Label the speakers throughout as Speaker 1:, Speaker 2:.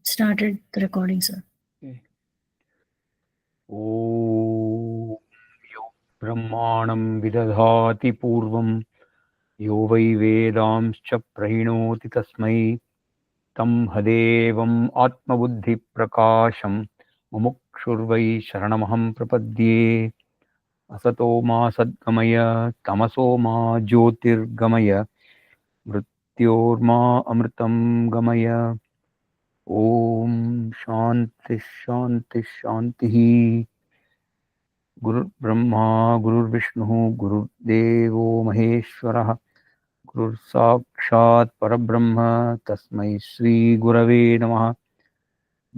Speaker 1: Started the recording, sir.
Speaker 2: Okay. Om yo brahmanam vidadhati purvam yo vai vedanscha prahinoti tasmai tam hadevam atmabuddhi prakasham mumukshurvai sharanamaham prapadye asato ma sadgamaya tamaso ma jyotirgamaya mrityorma amritam gamaya. Om shanti shanti shanti. Guru Brahma, Guru Vishnu, Guru Devo Maheshwarah, Guru Sakshat Parabrahma, Tasmai Sri Gurave Namaha,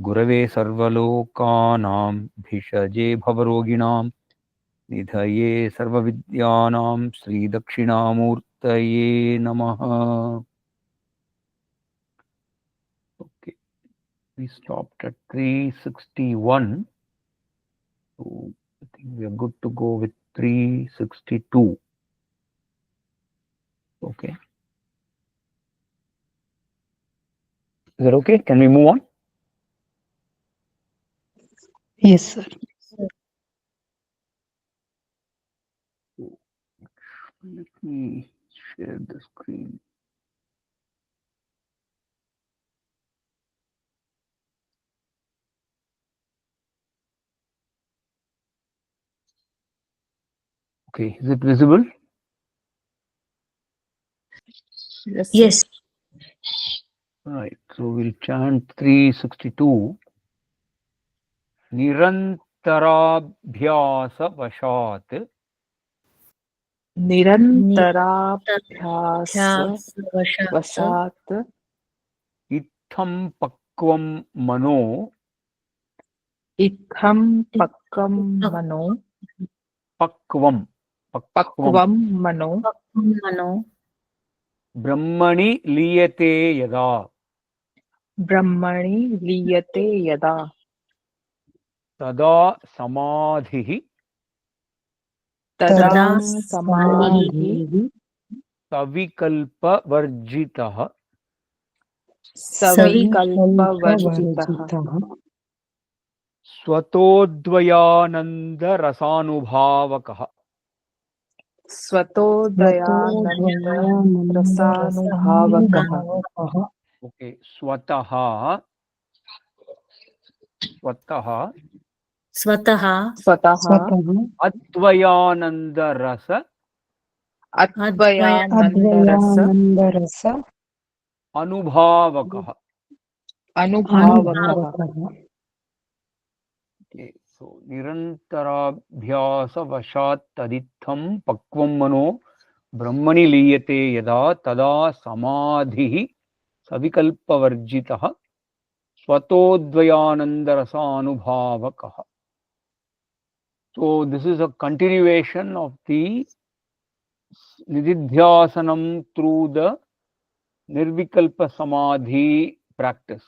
Speaker 2: Gurave Sarvalokanam, Bhishaje Bhavaroginam, Nidhaye Sarvavidyanam, Sri Dakshinamurtaye Namaha. Okay, we stopped at 361. So I think we are good to go with 362. Okay. Is that okay? Can we move on?
Speaker 3: Yes, sir.
Speaker 2: Let me share the screen. Okay, is it visible?
Speaker 1: Yes.
Speaker 2: Right, so we'll chant 362. Nirantarabhyasa vashat
Speaker 3: निरन्तराभ्यास
Speaker 1: Nityabhyasavashat
Speaker 3: वशात्
Speaker 2: itham pakvam mano
Speaker 3: इत्थं पक्वं मनो
Speaker 2: pakvam pakvam
Speaker 3: पक्वं मनो
Speaker 1: mano
Speaker 2: brahmani liyate yada
Speaker 3: ब्रह्मणि लीयते यदा
Speaker 2: tada samadhihi
Speaker 3: तदा
Speaker 1: tada
Speaker 3: समाधिः
Speaker 2: savikalpa varjitah
Speaker 3: सविकल्पवर्जितः
Speaker 2: स्वतोद्वयानंद रसानुभावकः.
Speaker 3: स्वतोदयानन्दरसानुभावकः
Speaker 2: Okay, स्वतः स्वतः
Speaker 1: swataha
Speaker 3: स्वतः
Speaker 2: अद्वयानंद रस
Speaker 3: अद्वयानन्दरस
Speaker 2: अनुभावकः.
Speaker 3: अनुभावकः
Speaker 2: Okay, so निरन्तराभ्यासवशात् तदित्थं पक्वं मनो ब्रह्मणि लीयते यदा तदा समाधिः सविकल्पवर्जितः स्वतोद्वयानन्दरसानुभावकः. So this is a continuation of the nididhyasanam through the nirvikalpa samadhi practice.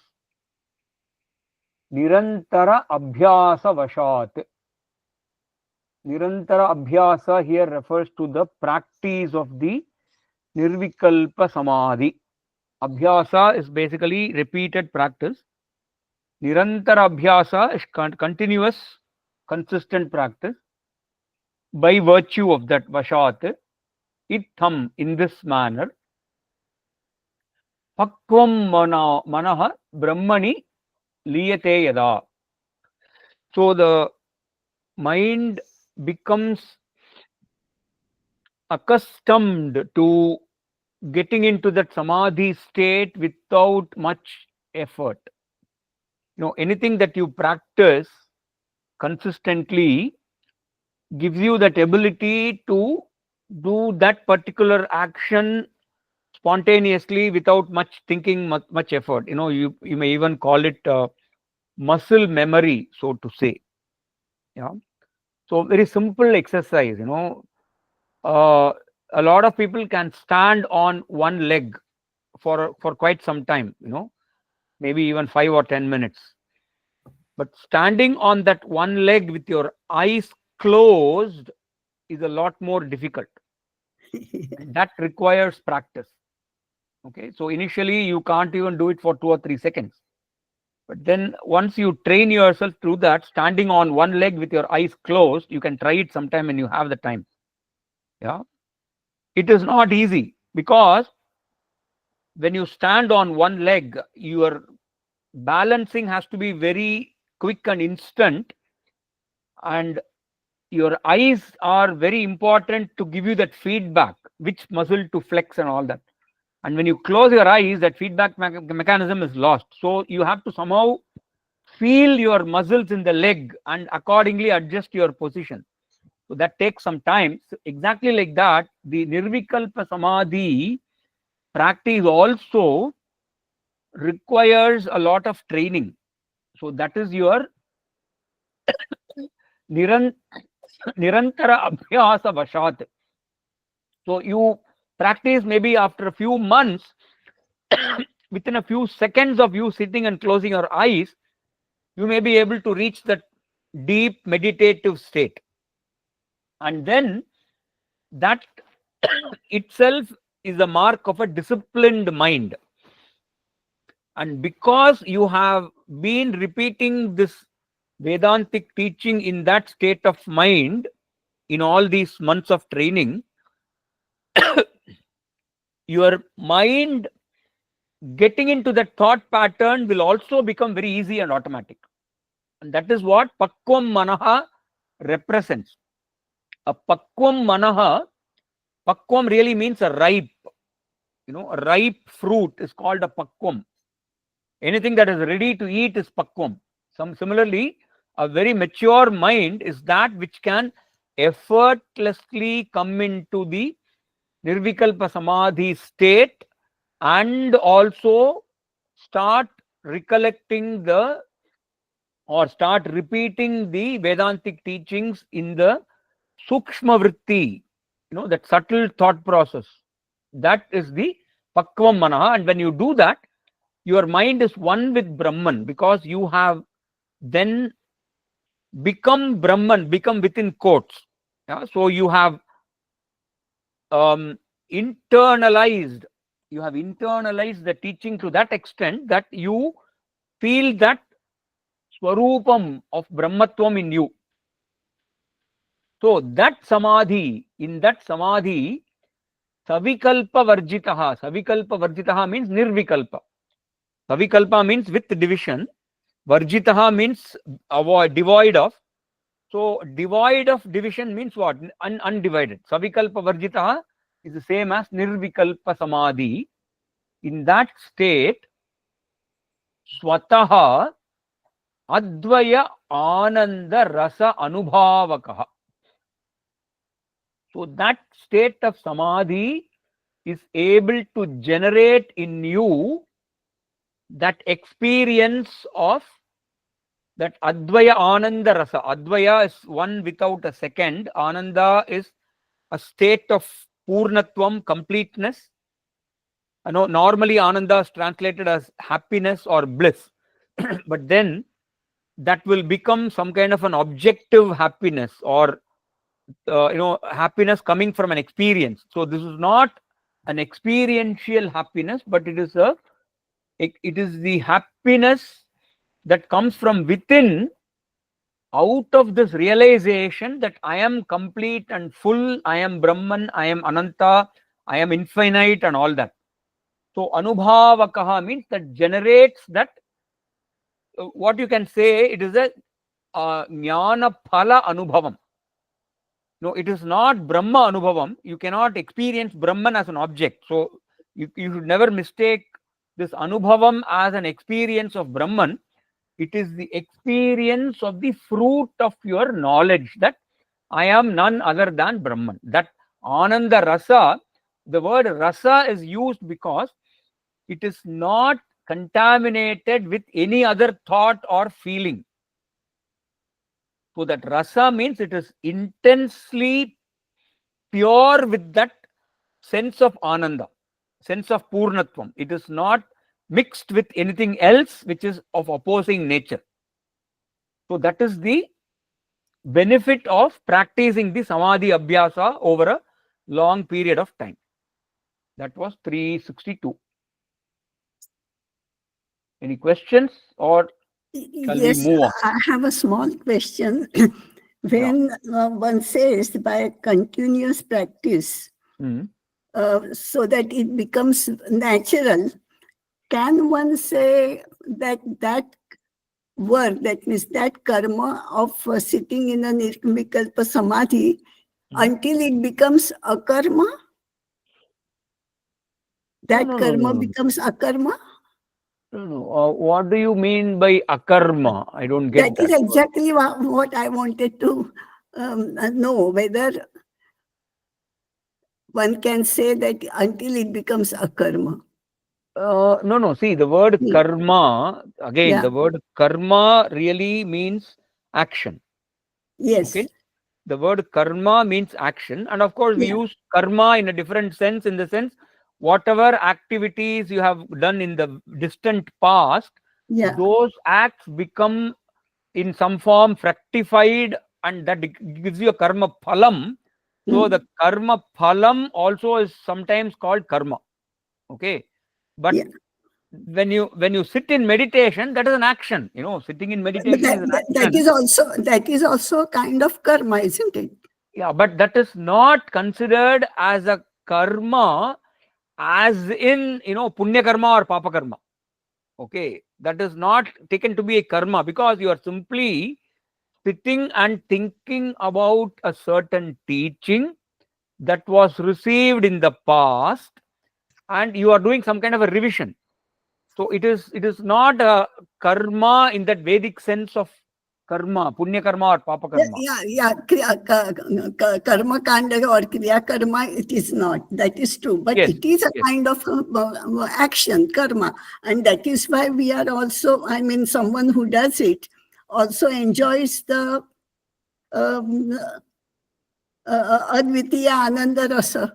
Speaker 2: Nirantara abhyasa vashat. Nirantara abhyasa here refers to the practice of the nirvikalpa samadhi. Abhyasa is basically repeated practice. Nirantara abhyasa is continuous, consistent practice. By virtue of that vashat, itham, in this manner, pakvam manaha brahmani liyate yada. So the mind becomes accustomed to getting into that samadhi state without much effort. Anything that you practice consistently gives you that ability to do that particular action spontaneously without much thinking, much effort. You may even call it muscle memory, so to say. Yeah. So very simple exercise. A lot of people can stand on one leg for quite some time. Maybe even 5 or 10 minutes. But standing on that one leg with your eyes closed is a lot more difficult. And that requires practice. Okay, so initially you can't even do it for 2 or 3 seconds. But then once you train yourself through that, standing on one leg with your eyes closed, you can try it sometime when you have the time. Yeah. It is not easy because when you stand on one leg, your balancing has to be very quick and instant, and your eyes are very important to give you that feedback, which muscle to flex and all that. And when you close your eyes, that feedback mechanism is lost. So you have to somehow feel your muscles in the leg and accordingly adjust your position. So that takes some time. So exactly like that, the Nirvikalpa Samadhi practice also requires a lot of training. So that is your Nirantara Abhyasa Vashat. So you practice maybe after a few months, within a few seconds of you sitting and closing your eyes, you may be able to reach that deep meditative state. And then that itself is a mark of a disciplined mind. And because you have been repeating this Vedantic teaching in that state of mind in all these months of training, your mind getting into that thought pattern will also become very easy and automatic. And that is what Pakvam Manaha represents. A Pakvam Manaha, Pakvam really means a ripe, a ripe fruit is called a Pakvam. Anything that is ready to eat is Pakvam. Similarly, a very mature mind is that which can effortlessly come into the Nirvikalpa Samadhi state and also start recollecting start repeating the Vedantic teachings in the Sukshma Vritti, that subtle thought process. That is the Pakvam Manaha. And when you do that, your mind is one with Brahman, because you have then become Brahman, become within quotes. Yeah? So you have internalized the teaching to that extent that you feel that Swarupam of Brahmatvam in you. So that Samadhi, in that Samadhi, Savikalpa Varjitaha means Nirvikalpa. Savikalpa means with division. Varjitaha means devoid of. So devoid of division means what? Undivided. Savikalpa Varjitaha is the same as Nirvikalpa Samadhi. In that state, Swataha Advaya Ananda Rasa Anubhavakaha. So that state of Samadhi is able to generate in you that experience of that Advaya Ananda Rasa. Advaya is one without a second. Ananda is a state of Purnatvam, completeness. Normally Ananda is translated as happiness or bliss. But then that will become some kind of an objective happiness, or happiness coming from an experience. So this is not an experiential happiness, but it is the happiness that comes from within, out of this realization that I am complete and full, I am Brahman, I am Ananta, I am infinite, and all that. So Anubhavakaha means that generates that, what you can say, it is a Jnana Phala Anubhavam. No, it is not Brahma Anubhavam. You cannot experience Brahman as an object. So you should never mistake this Anubhavam as an experience of Brahman. It is the experience of the fruit of your knowledge that I am none other than Brahman. That Ananda Rasa, the word Rasa is used because it is not contaminated with any other thought or feeling. So that Rasa means it is intensely pure with that sense of Ananda, sense of Purnatvam. It is not mixed with anything else which is of opposing nature. So that is the benefit of practicing the Samadhi Abhyasa over a long period of time. That was 362. Any questions, or shall we
Speaker 4: Yes,
Speaker 2: move on?
Speaker 4: I have a small question. When one says by continuous practice,
Speaker 2: Hmm.
Speaker 4: so that it becomes natural, can one say that that work, that means that karma of sitting in a nirvikalpa samadhi, until it becomes akarma? That
Speaker 2: No.
Speaker 4: karma becomes akarma?
Speaker 2: No. What do you mean by akarma? I don't
Speaker 4: That
Speaker 2: get
Speaker 4: is
Speaker 2: that.
Speaker 4: exactly what I wanted to know, whether one can say that until it becomes akarma.
Speaker 2: No. See, the word karma, again,
Speaker 4: Yeah.
Speaker 2: the word karma really means action.
Speaker 4: Yes.
Speaker 2: Okay. The word karma means action. And of course, we
Speaker 4: Yeah.
Speaker 2: use karma in a different sense, in the sense, whatever activities you have done in the distant past,
Speaker 4: Yeah.
Speaker 2: those acts become in some form fructified, and that gives you a karma phalam. So the karma phalam also is sometimes called karma. Okay. But
Speaker 4: Yeah.
Speaker 2: when you sit in meditation, that is an action. Sitting in
Speaker 4: But
Speaker 2: meditation is an
Speaker 4: that
Speaker 2: action.
Speaker 4: is also kind of karma, isn't it?
Speaker 2: Yeah, but that is not considered as a karma, as in punya karma or papa karma. Okay, that is not taken to be a karma, because you are simply sitting and thinking about a certain teaching that was received in the past, and you are doing some kind of a revision. So it is not a karma in that Vedic sense of karma, punya karma or papa karma.
Speaker 4: Yeah. Karma kanda or kriya karma, it is not. That is true. But
Speaker 2: Yes,
Speaker 4: it is a
Speaker 2: yes.
Speaker 4: kind of action, karma. And that is why we are also, I mean, someone who does it also enjoys the Advitiya Ananda Rasa.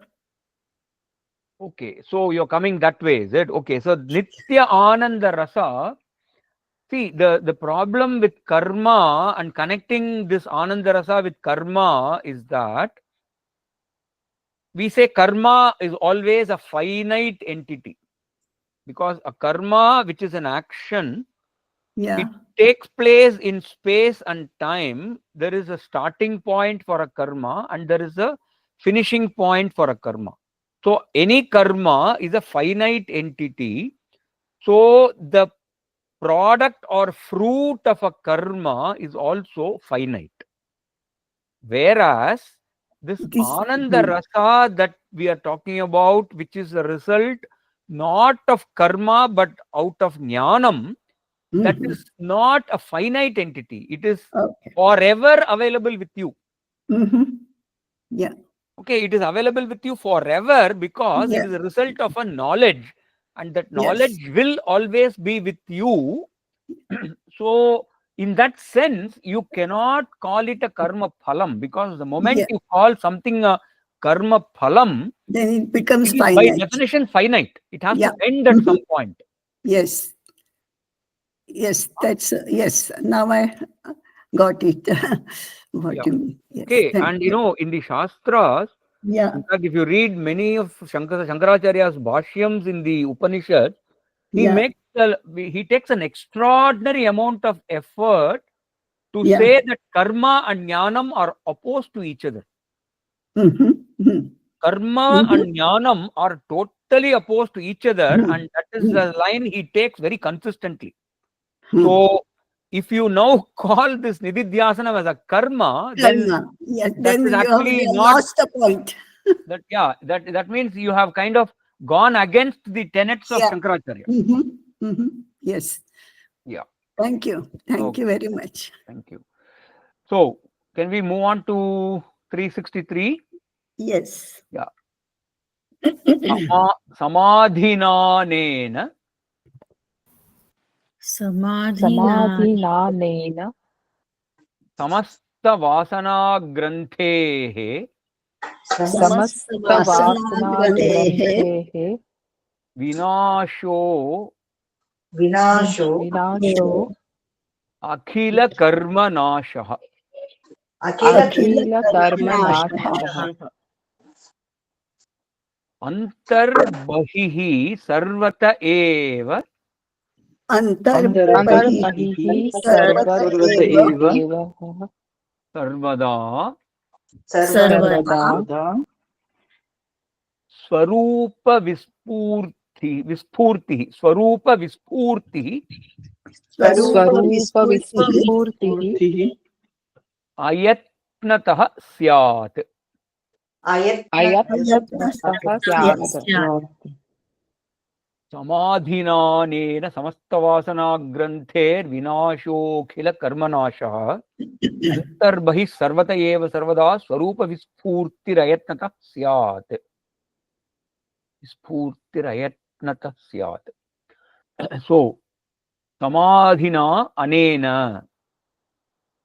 Speaker 2: Okay, so you're coming that way, is it? Okay, so Nitya Ananda Rasa. See, the problem with karma and connecting this Ananda Rasa with karma is that we say karma is always a finite entity, because a karma, which is an action,
Speaker 4: Yeah.
Speaker 2: it takes place in space and time. There is a starting point for a karma and there is a finishing point for a karma. So any karma is a finite entity. So the product or fruit of a karma is also finite. Whereas this Ananda Rasa that we are talking about, which is a result not of karma but out of jnanam, that is not a finite entity. It is forever available with you.
Speaker 4: Yeah.
Speaker 2: Okay, it is available with you forever because it is a result of a knowledge, and that knowledge will always be with you. So in that sense, you cannot call it a karma phalam, because the moment you call something a karma phalam,
Speaker 4: then it becomes
Speaker 2: it is by
Speaker 4: finite.
Speaker 2: definition finite. It has to end at some point.
Speaker 4: Yes. Yes, that's yes. Now I got it. What you mean? Yes.
Speaker 2: Okay, and in the Shastras, in fact, if you read many of Shankaracharya's bhashyams in the Upanishad, he takes an extraordinary amount of effort to say that karma and jnanam are opposed to each other. Karma and jnanam are totally opposed to each other, and that is a line he takes very consistently. So if you now call this nididhyasana as a karma, then that is actually
Speaker 4: you
Speaker 2: not
Speaker 4: lost the point.
Speaker 2: that means you have kind of gone against the tenets of Shankaracharya.
Speaker 4: Yes.
Speaker 2: Yeah.
Speaker 4: Thank you. Thank you very much.
Speaker 2: Thank you. So can we move on to 363?
Speaker 4: Yes.
Speaker 2: Yeah. Samadhinanena
Speaker 3: Samadhinanena
Speaker 2: samasta vasana granthehe
Speaker 3: samasta vasana granthehe
Speaker 2: vinasho
Speaker 3: vinasho
Speaker 2: akhila karma nashah.
Speaker 3: akhila karma nashah
Speaker 2: Antar bahihi sarvata eva
Speaker 3: Antarbahihi
Speaker 4: sarvat eva
Speaker 3: eva
Speaker 2: sarvada
Speaker 3: sarvada
Speaker 2: swarupa vispurti
Speaker 3: Swarupa Vispurtihi
Speaker 2: ayatnatah syat.
Speaker 3: Ayatnataha Syat
Speaker 2: Samadhinanena samasthavasana granther vinashokhila karmanashah antarbahis sarvata eva sarvada swarupa vispurtirayatnatah syat. Vispurtirayatnatah syat. So, samadhina anena.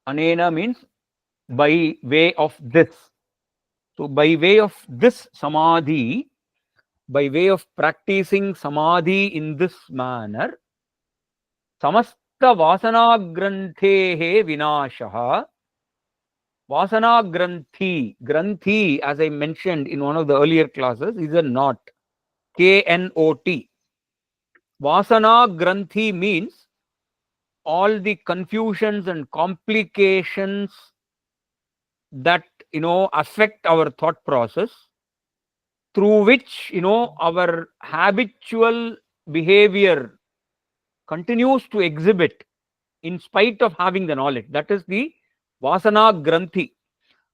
Speaker 2: Anena means by way of this. So, by way of this samadhi, by way of practicing samadhi in this manner, samasta vasana granthehe vinashaha. Vasana granthi, as I mentioned in one of the earlier classes, is a knot. K-N-O-T. Vasana granthi means all the confusions and complications that affect our thought process, through which our habitual behavior continues to exhibit in spite of having the knowledge. That is the vasana granthi.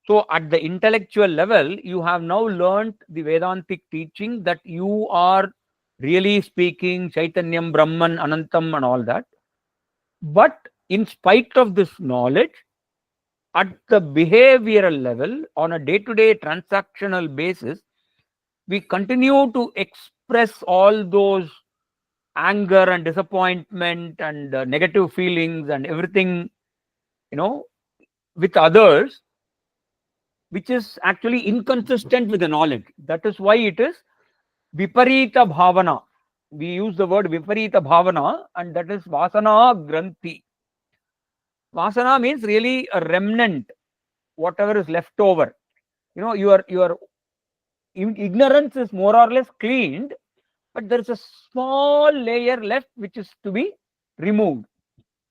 Speaker 2: So at the intellectual level, you have now learnt the Vedantic teaching that you are really speaking Chaitanyam, Brahman, Anantam and all that. But in spite of this knowledge, at the behavioral level, on a day-to-day transactional basis, we continue to express all those anger and disappointment and negative feelings and everything, with others, which is actually inconsistent with the knowledge. That is why it is viparita bhavana. We use the word viparita bhavana, and that is vasana granthi. Vasana means really a remnant, whatever is left over. Your ignorance is more or less cleaned, but there is a small layer left which is to be removed,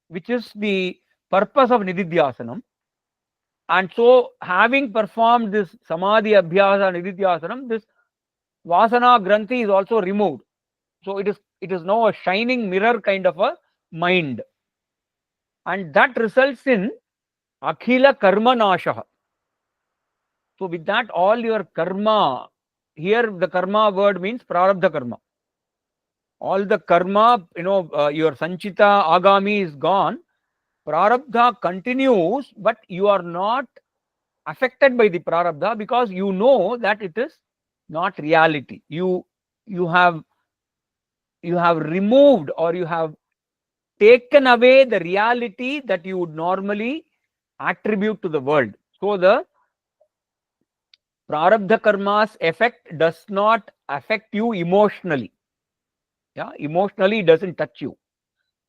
Speaker 2: which is the purpose of nididhyasanam. And so, having performed this samadhi abhyasa nididhyasanam, this vasana granthi is also removed. So it is now a shining mirror kind of a mind, and that results in akhila karma nashaha. So with that, all your karma, here the karma word means prarabdha karma. All the karma, your sanchita agami is gone. Prarabdha continues, but you are not affected by the prarabdha because you know that it is not reality. You have removed, or you have taken away the reality that you would normally attribute to the world. So the prarabdha karma's effect does not affect you emotionally. Yeah, emotionally it doesn't touch you.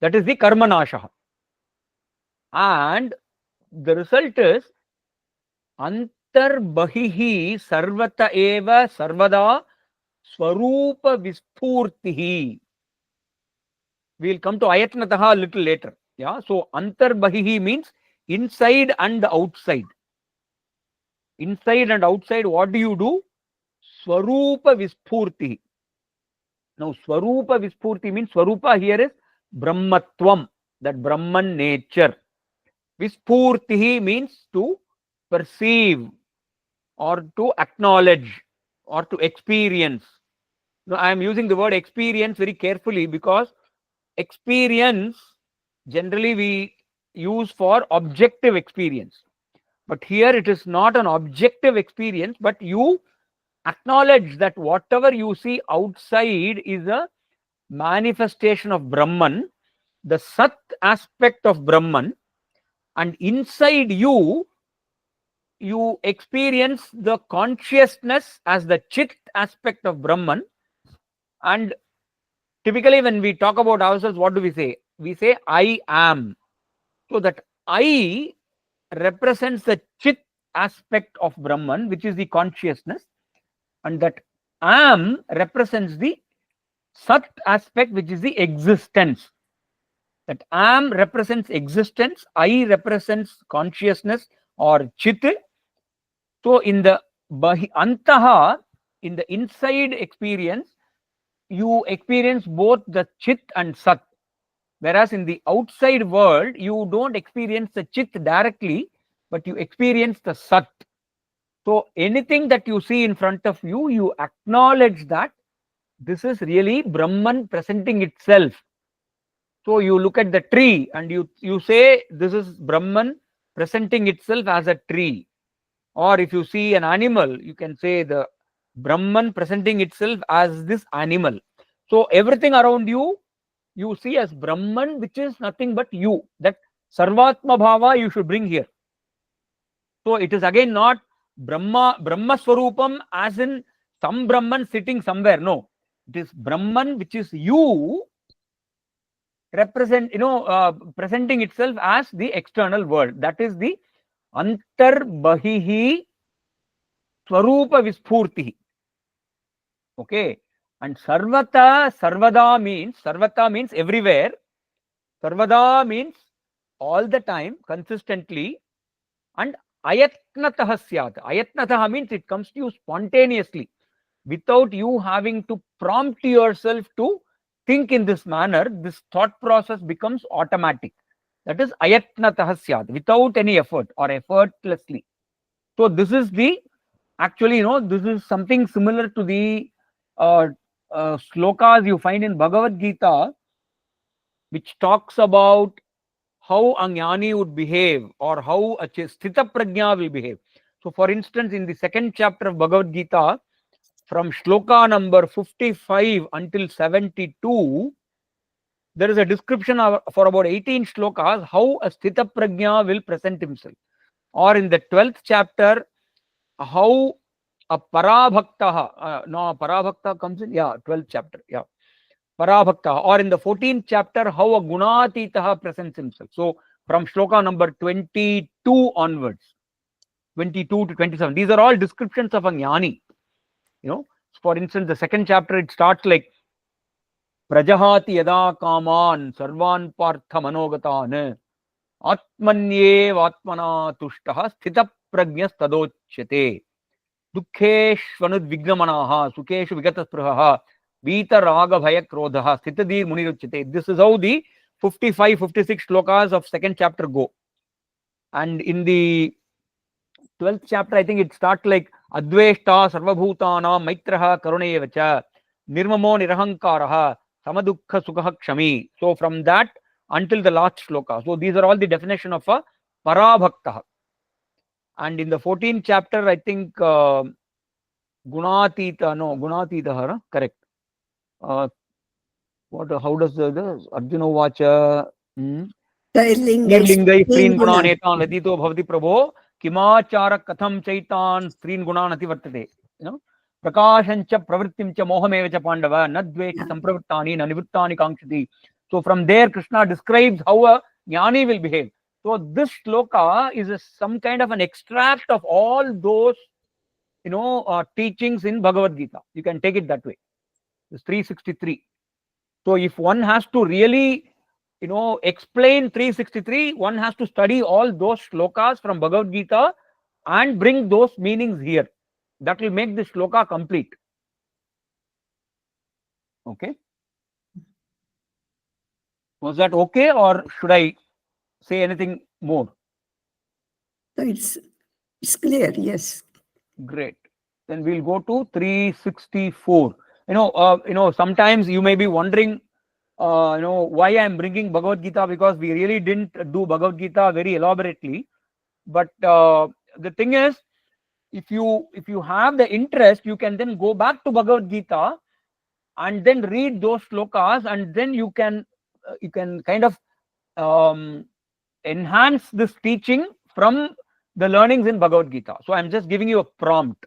Speaker 2: That is the karma nashaha. And the result is antarbahihi sarvata eva sarvada swarupa vispurtihi. We will come to ayatnataha a little later. Yeah, so antarbahihi means inside and outside. Inside and outside, what do you do? Swarupa vispurtihi. Now, swarupa vispurti means swarupa here is brahmatvam, that Brahman nature. Vispurtihi means to perceive or to acknowledge or to experience. Now, I am using the word experience very carefully because experience generally we use for objective experience. But here it is not an objective experience, but you acknowledge that whatever you see outside is a manifestation of Brahman, the Sat aspect of Brahman, and inside you experience the consciousness as the Chit aspect of Brahman. And typically when we talk about ourselves, what do we say? We say, I am. So that I represents the Chit aspect of Brahman, which is the consciousness, and that am represents the Sat aspect, which is the existence. That am represents existence, I represents consciousness or chit. So in the antaha, in the inside experience, you experience both the chit and sat. Whereas in the outside world, you don't experience the chit directly, but you experience the sat. So anything that you see in front of you, you acknowledge that this is really Brahman presenting itself. So you look at the tree and you say this is Brahman presenting itself as a tree. Or if you see an animal, you can say the Brahman presenting itself as this animal. So everything around you, you see as Brahman, which is nothing but you. That Sarvatma Bhava you should bring here. So it is again not Brahma Swarupam as in some Brahman sitting somewhere. No, it is Brahman which is you presenting itself as the external world. That is the Antar Bahihi Swarupa Vispurti. Okay. And Sarvata means everywhere. Sarvada means all the time, consistently. And Ayatnataha syat. Ayatnataha means it comes to you spontaneously, without you having to prompt yourself to think in this manner. This thought process becomes automatic. That is Ayatnataha syat, without any effort or effortlessly. So this is the, actually, this is something similar to the slokas you find in Bhagavad Gita, which talks about how a jnani would behave or how a sthita prajna will behave. So for instance, in the second chapter of Bhagavad Gita, from shloka number 55 until 72, there is a description for about 18 shlokas how a sthita prajna will present himself. Or in the 12th chapter, how a parabhakta, no, parabhakta comes in, 12th chapter, parabhakta. Or in the 14th chapter, how a gunatitaha presents himself. So from shloka number 22 onwards, 22 to 27, these are all descriptions of a jnani. For instance, the second chapter, it starts like Prajahati yada kaman sarvan partha manogatan atmanyev atmana tushtaha sthita prajnas tadochyate dukheshvanud vignamanaha sukeshu vigataspruhaha vita raga bhaya krodhaha sthitadir muniruchyate. This is how the 55, 56 shlokas of second chapter go. And in the 12th chapter, I think it starts like Adveshta sarvabhutana maitraha karunevacha nirmamo nirahankaraha samadukha sukha kshami. So from that until the last shloka. So these are all the definition of a parabhakta. And in the 14th chapter, I think Gunatita, correct. How does the Arjuna Vacha? Nirlingai Srin Gunanetan Ladito Bhavati Prabho Kimachara Katham Chaitan Srin Gunanati Vartate. Prakashancha Pravrittimcha Mohamevacha Pandava Nadvecha Sampravrtani Nanivrtani Kankshati. So from there, Krishna describes how a jnani will behave. So this shloka is some kind of an extract of all those teachings in Bhagavad Gita. You can take it that way. It's 363. So if one has to really explain 363, one has to study all those shlokas from Bhagavad Gita and bring those meanings here. That will make the shloka complete. Okay. Was that okay, or should I say anything more?
Speaker 4: So it's clear, yes.
Speaker 2: Great. Then we'll go to 364. Sometimes you may be wondering, why I'm bringing Bhagavad Gita, because we really didn't do Bhagavad Gita very elaborately. But the thing is, if you have the interest, you can then go back to Bhagavad Gita and then read those shlokas, and then you can kind of enhance this teaching from the learnings in Bhagavad Gita. So I'm just giving you a prompt.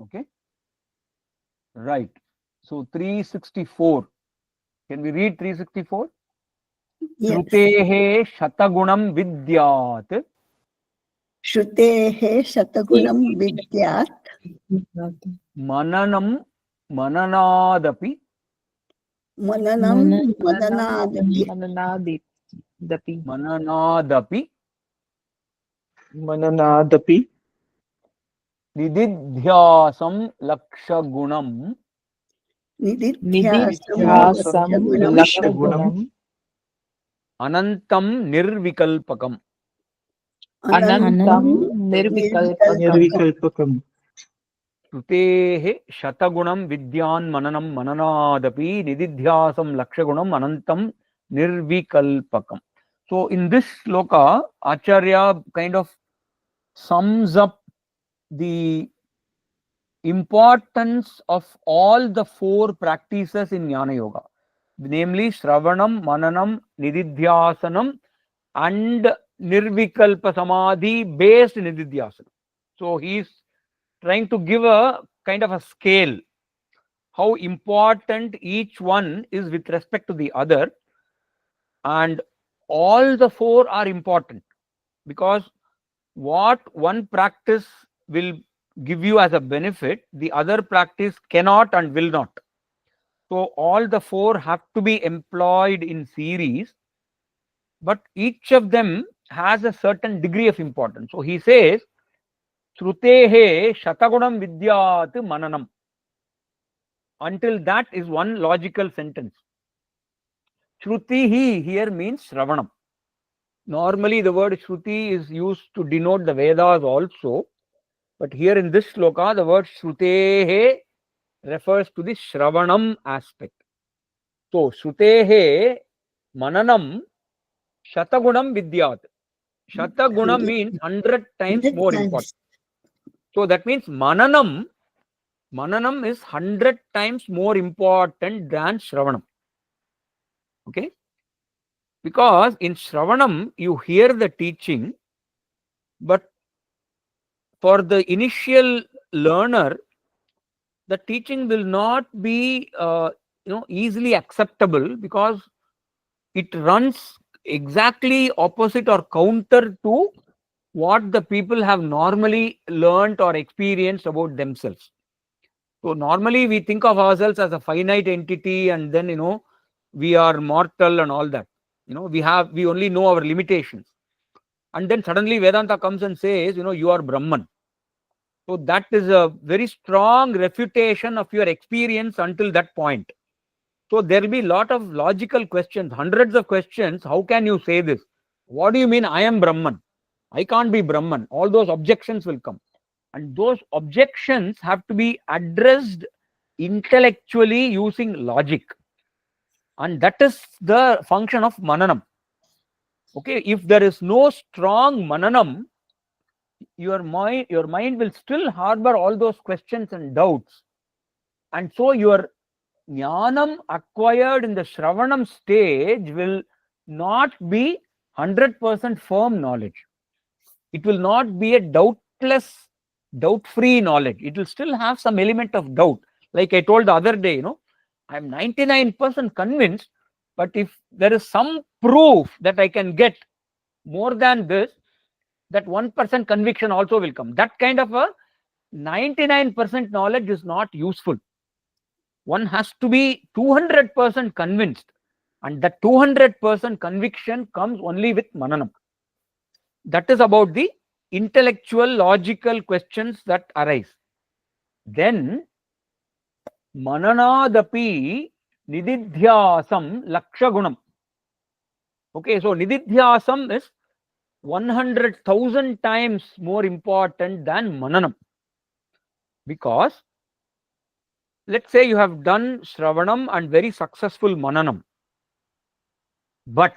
Speaker 2: Okay. Right. So 364. Can we read 364?
Speaker 4: Yes.
Speaker 2: Shrutehe shatagunam vidyat.
Speaker 4: Shrutehe shatagunam vidyat.
Speaker 2: Mananam mananadapi.
Speaker 4: Mananam,
Speaker 1: Mananadapi.
Speaker 4: Mananadapi.
Speaker 3: Mananadapi.
Speaker 2: Mananadapi. Nididhyasam lakshagunam.
Speaker 4: Nididhyasam
Speaker 3: Lakshagunam.
Speaker 2: Anantam nirvikalpakam.
Speaker 3: Anantam Nirvikalpakam.
Speaker 1: Nirvikalpakam.
Speaker 2: Shrutehe shatagunam vidyan mananam mananadapi nididhyasam lakshagunam anantam nirvikalpakam. So in this sloka, Acharya kind of sums up the importance of all the four practices in Jnana Yoga, namely Shravanam, Mananam, Nididhyasanam, and Nirvikalpa Samadhi based Nididhyasana. So he is trying to give a kind of a scale, how important each one is with respect to the other, and all the four are important because what one practice will give you as a benefit, the other practice cannot and will not. So all the four have to be employed in series, but each of them has a certain degree of importance. So he says, Shrutehe shatagunam vidyat mananam. Until that is one logical sentence. Shrutihi here means Shravanam. Normally the word Shruti is used to denote the Vedas also, but here in this sloka the word Shrutehe refers to the Shravanam aspect. So Shrutehe Mananam Shatagunam Vidyat. Shatagunam means 100 times more important. So that means Mananam is 100 times more important than Shravanam. Okay? Because in Shravanam you hear the teaching, but for the initial learner, the teaching will not be easily acceptable because it runs exactly opposite or counter to what the people have normally learnt or experienced about themselves. So normally we think of ourselves as a finite entity, and then we are mortal and all that. We only know our limitations, and then suddenly Vedanta comes and says, you are Brahman. So that is a very strong refutation of your experience until that point. So there will be a lot of logical questions, hundreds of questions. How can you say this? What do you mean I am Brahman? I can't be Brahman. All those objections will come. And those objections have to be addressed intellectually using logic. And that is the function of Mananam. Okay, if there is no strong Mananam, your mind will still harbor all those questions and doubts. And so your Jnanam acquired in the Shravanam stage will not be 100% firm knowledge. It will not be a doubtless, doubt-free knowledge. It will still have some element of doubt. Like I told the other day, I'm 99% convinced, but if there is some proof that I can get more than this, that 1% conviction also will come. That kind of a 99% knowledge is not useful. One has to be 200% convinced, and that 200% conviction comes only with Mananam. That is about the intellectual, logical questions that arise. Then, Mananadapi Nididhyasam Lakshagunam. Okay, so Nididhyasam is 100,000 times more important than Mananam. Because let's say you have done Shravanam and very successful Mananam, but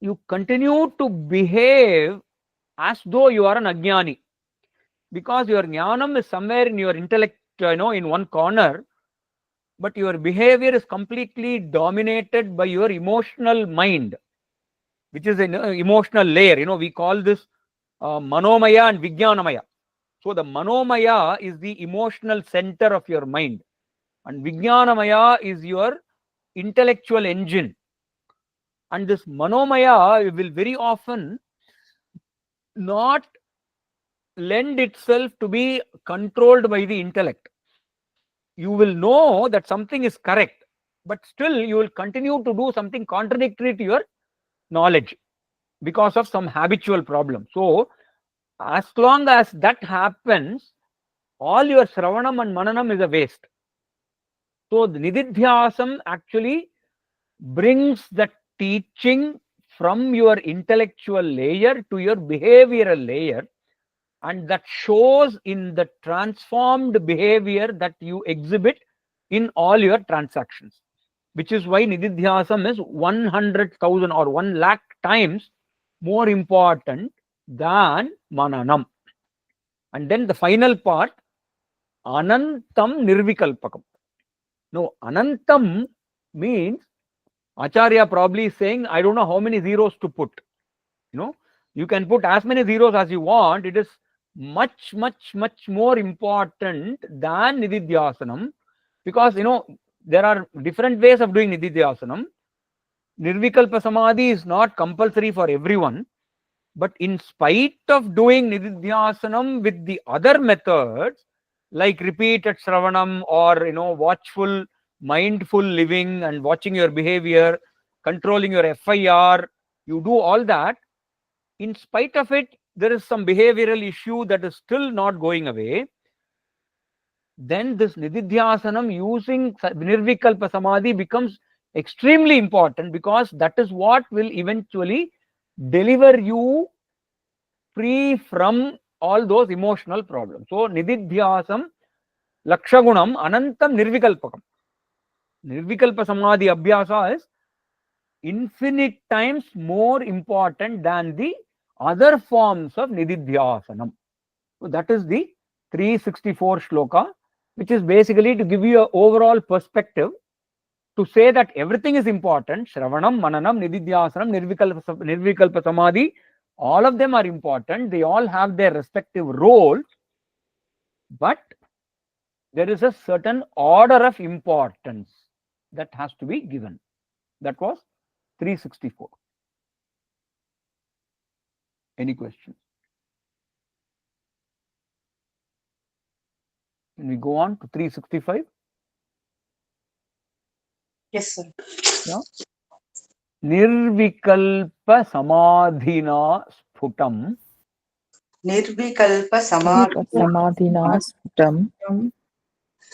Speaker 2: you continue to behave as though you are an Ajnani, because your Jnanam is somewhere in your intellect, in one corner, but your behavior is completely dominated by your emotional mind, which is an emotional layer. We call this Manomaya and Vijnanamaya. So the Manomaya is the emotional center of your mind, and Vijnanamaya is your intellectual engine. And this Manomaya will very often not lend itself to be controlled by the intellect. You will know that something is correct, but still you will continue to do something contradictory to your knowledge because of some habitual problem. So as long as that happens, all your Shravanam and Mananam is a waste. So the Nididhyasam actually brings the teaching from your intellectual layer to your behavioral layer, and that shows in the transformed behavior that you exhibit in all your transactions, which is why Nididhyasam is 100,000 or 1 lakh times more important than Mananam. And then the final part, Anantam Nirvikalpakam. No, Anantam means Acharya probably is saying, I don't know how many zeros to put. You can put as many zeros as you want. It is much more important than Nididhyasanam, because there are different ways of doing Nididhyasanam. Nirvikalpa Samadhi is not compulsory for everyone, but in spite of doing Nididhyasanam with the other methods, like repeated Shravanam or watchful, mindful living and watching your behavior, controlling your FIR, you do all that. In spite of it, there is some behavioral issue that is still not going away. Then this Nididhyasanam using Nirvikalpa Samadhi becomes extremely important, because that is what will eventually deliver you free from all those emotional problems. So Nididhyasam Lakshagunam Anantam Nirvikalpakam. Nirvikalpa Samadhi Abhyasa is infinite times more important than the other forms of Nididhyasanam. So that is the 364 shloka, which is basically to give you an overall perspective to say that everything is important. Shravanam, Mananam, Nididhyasanam, Nirvikalpa Samadhi, all of them are important. They all have their respective roles, but there is a certain order of importance that has to be given. That was 364. Any questions? Can we go on to 365?
Speaker 3: Yes, sir.
Speaker 2: Yeah. Nirvikalpa Samadhina Sphutam
Speaker 3: Nirvikalpa Samadhina
Speaker 1: Samadhina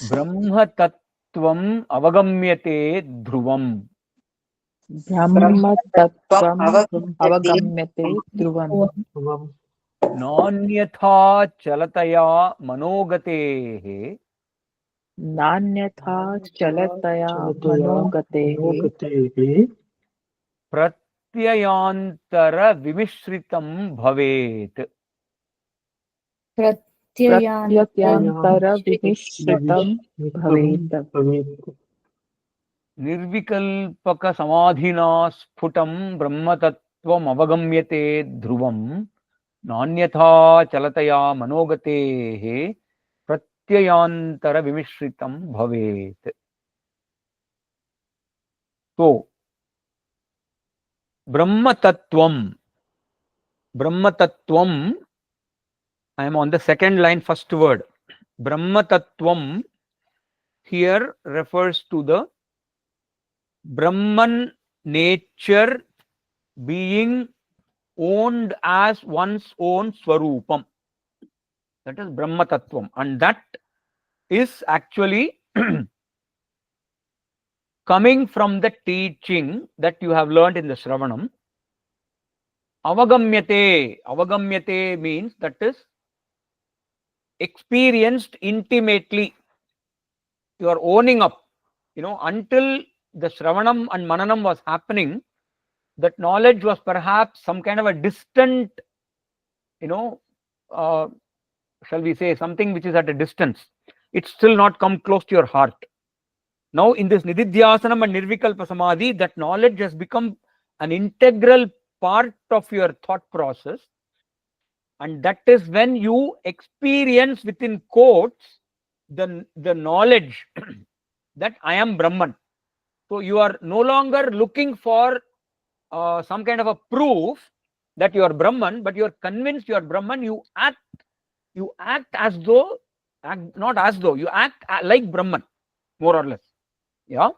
Speaker 2: Brahma Tattvam Avagamyate Dhruvam.
Speaker 1: Brahma Tattvam
Speaker 3: Avagamyate
Speaker 1: Avagamyate Dhruvam
Speaker 2: Nanyatha Chalataya Manogatehe
Speaker 1: Nanyatha Chalataya Manogatehe
Speaker 2: Pratyayantara Vimishritam Bhavet.
Speaker 1: Pratyantara Vimishritam Bhavet.
Speaker 2: Nirvikalpaka Samadhina Sphutam Brahma Tattvam Avagamyate Dhruvam Nanyatha Chalataya Manogatehe Pratyayantara Vimishritam Bhavet. So, Brahma Tattvam, I am on the second line, first word. Brahma Tattvam here refers to the Brahman nature being owned as one's own Swarupam. That is Brahma Tattvam, and that is actually coming from the teaching that you have learned in the Shravanam. Avagamyate means that is experienced intimately. You are owning up. Until the Shravanam and Mananam was happening, that knowledge was perhaps some kind of a distant, shall we say, something which is at a distance. It's still not come close to your heart. Now in this Nididhyasanam and Nirvikalpa Samadhi, that knowledge has become an integral part of your thought process, and that is when you experience within quotes the knowledge that I am Brahman. So you are no longer looking for some kind of a proof that you are Brahman, but you are convinced you are Brahman. You act as though, not as though, you act like Brahman, more or less. Yeah.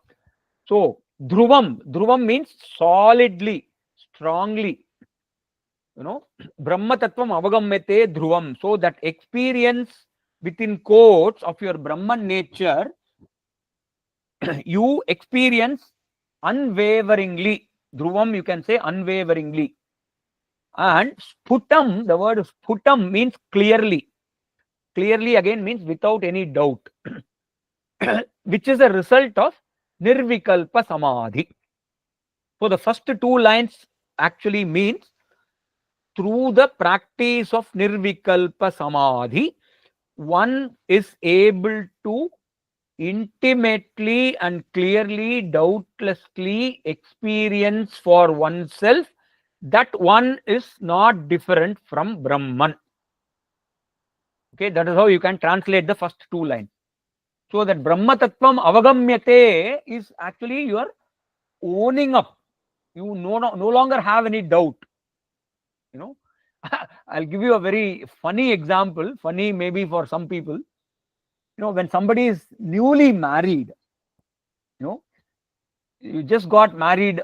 Speaker 2: So dhruvam means solidly, strongly. Brahma tattvam avagammyate dhruvam. So that experience within quotes of your Brahman nature, you experience unwaveringly. Dhruvam, you can say unwaveringly. And sputam, the word sputam means clearly. Clearly again means without any doubt, which is a result of nirvikalpa samadhi. So the first two lines actually means through the practice of nirvikalpa samadhi, one is able to intimately and clearly, doubtlessly experience for oneself that one is not different from Brahman. Okay, that is how you can translate the first two lines. So that Brahma Tattvam Avagamyate is actually your owning up. You no longer have any doubt. I'll give you a very funny example, funny maybe for some people. When somebody is newly married, you just got married